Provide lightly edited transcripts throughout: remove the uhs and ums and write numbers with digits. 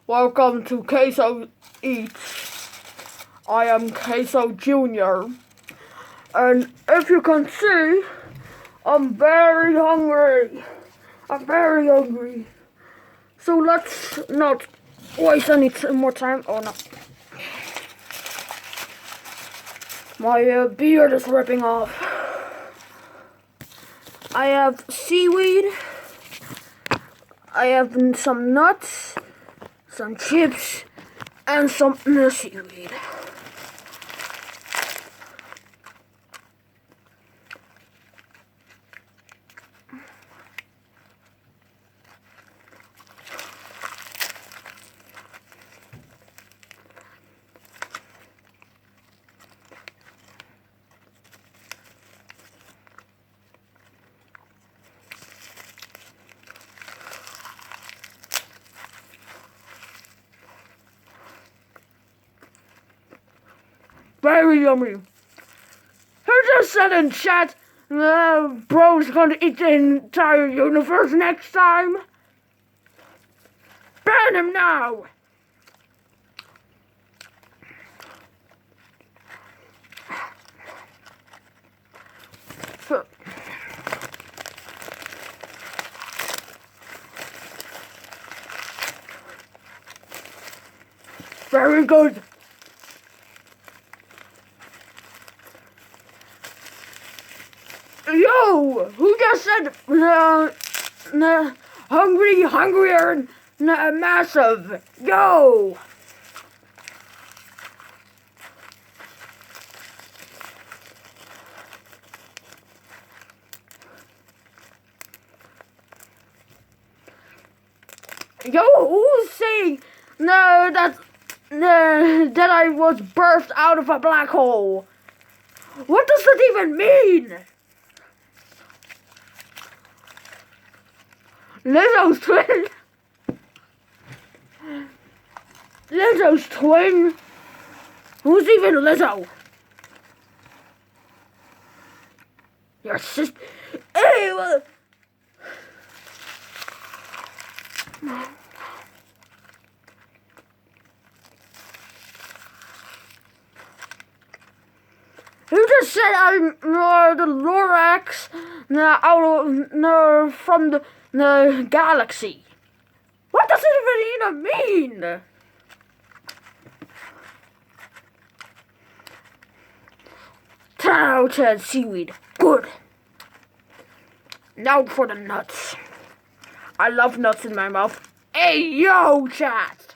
Welcome to Caseoh Eats. I am Caseoh Jr. And if you can see, I'm very hungry. So let's not waste any more time. Oh no. My beard is ripping off. I have seaweed. I have some nuts, some chips, and some seaweed. Very yummy. Who just said in chat, bro's gonna eat the entire universe next time? Ban him now! Very good. Yo, who just said hungry, hungrier, massive? Yo. Yo, who's saying that I was birthed out of a black hole? What does that even mean? Lizzo's twin? Lizzo's twin? Who's even Lizzo? Your sister? Hey, who just said I'm the Lorax from the galaxy? What does it even mean? Out to seaweed. Good. Now for the nuts. I love nuts in my mouth. Hey, yo, chat.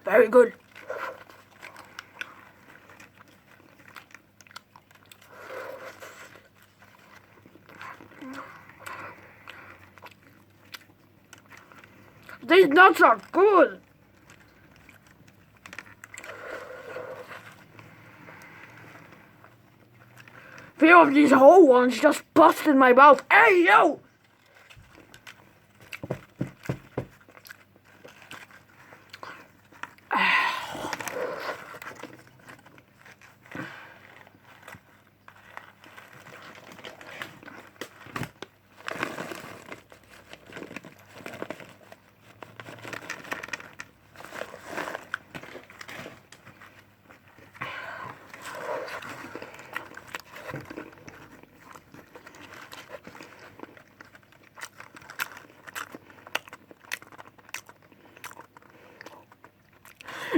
Very good. These nuts are good. Few of these whole ones just bust in my mouth. Hey, yo!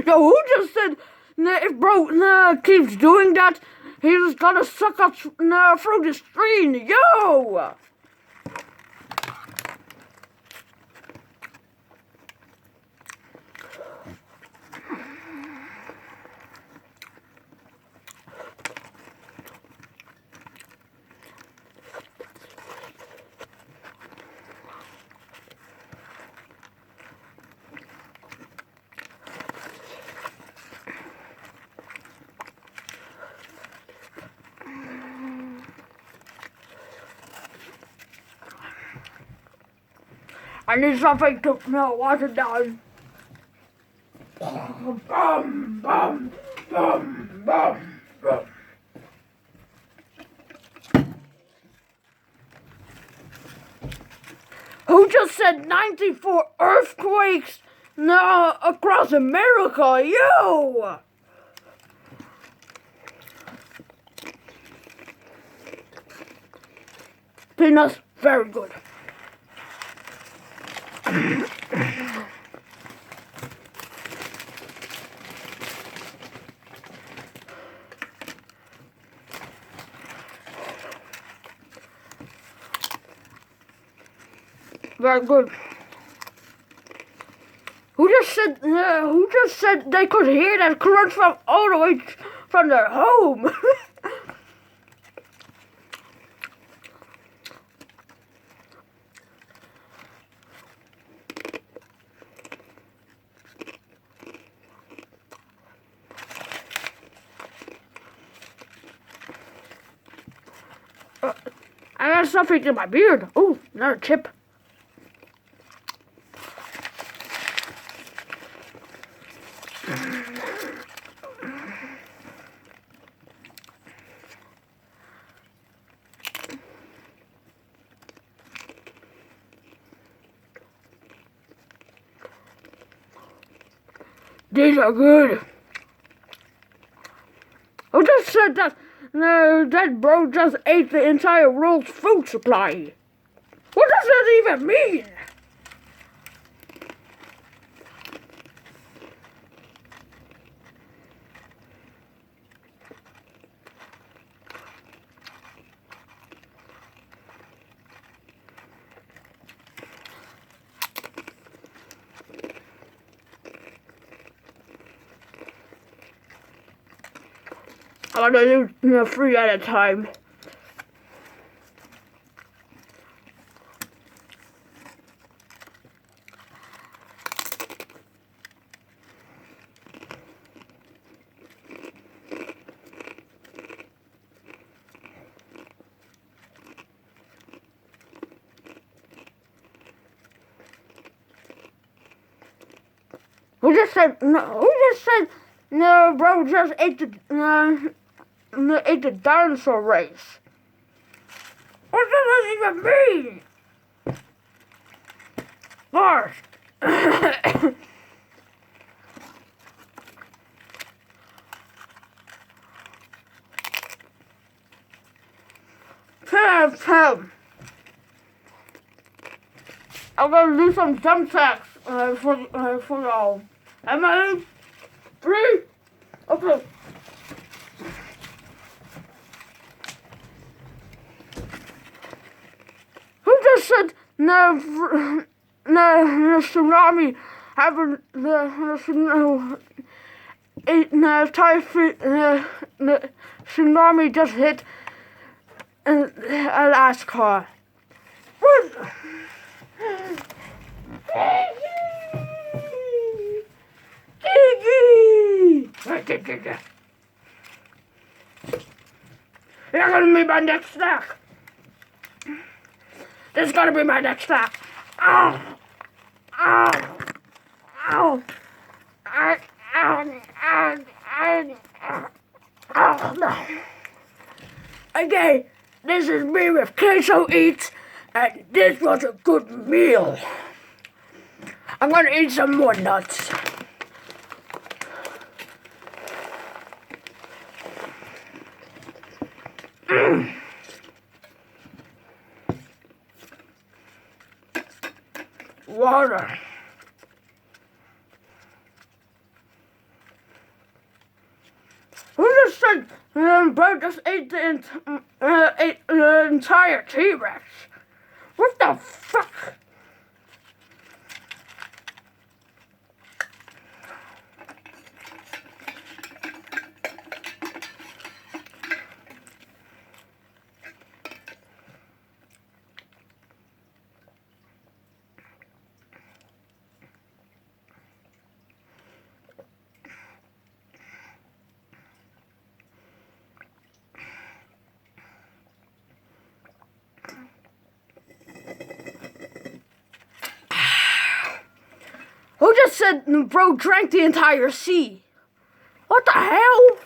Yo, who just said if bro keeps doing that, he's gonna suck us through the screen? Yo! I need something to wash it down. Bum, bum, bum, bum, bum. Who just said 94 earthquakes now across America? You! Peanuts, very good. Very good. Who just said they could hear that crunch from all the way from their home? I got something in my beard. Ooh, another chip. These are good. Who just said that? No, that bro just ate the entire world's food supply. What does that even mean? I'm gonna do 3 at a time. Who just said no? Who just said no? Bro, just ate the dinosaur race. What does that even mean? Gosh. I'm gonna do some jump sacks for y'all. Am I in? 3? Okay. Who just said no tsunami having the typhoon the tsunami just hit Alaska? What? Gigi! You're gonna be my next snack. This is gonna be my next snack. Ow! Ow! Ow! Ow! Ow! Ow! Ow! No. Okay, this is me with Caseoh Eats, and this was a good meal. I'm gonna eat some more nuts. Water. Who just said bro just ate the entire T-Rex? What the fuck? said bro drank the entire sea. What the hell?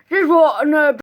This was